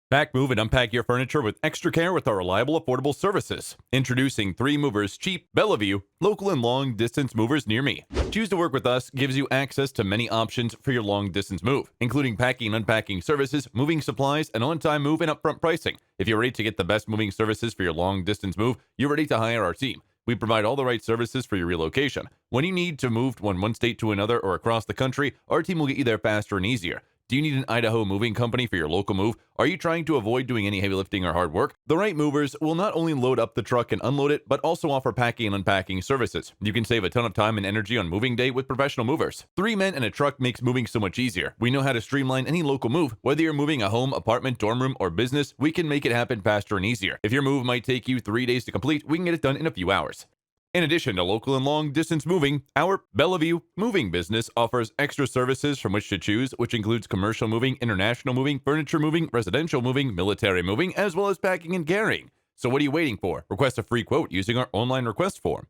Pack, move, and unpack your furniture with extra care with our reliable, affordable services. Introducing 3 Movers Cheap, Bellevue, local and long distance movers near me. Choose to work with us gives you access to many options for your long distance move, including packing and unpacking services, moving supplies, and on time move and upfront pricing. If you're ready to get the best moving services for your long distance move, you're ready to hire our team. We provide all the right services for your relocation. When you need to move from one state to another or across the country, our team will get you there faster and easier. Do you need an Idaho moving company for your local move? Are you trying to avoid doing any heavy lifting or hard work? The right movers will not only load up the truck and unload it, but also offer packing and unpacking services. You can save a ton of time and energy on moving day with professional movers. 3 men and a truck makes moving so much easier. We know how to streamline any local move. Whether you're moving a home, apartment, dorm room, or business, we can make it happen faster and easier. If your move might take you 3 days to complete, we can get it done in a few hours. In addition to local and long distance moving, our Bellevue moving business offers extra services from which to choose, which includes commercial moving, international moving, furniture moving, residential moving, military moving, as well as packing and carrying. So what are you waiting for? Request a free quote using our online request form.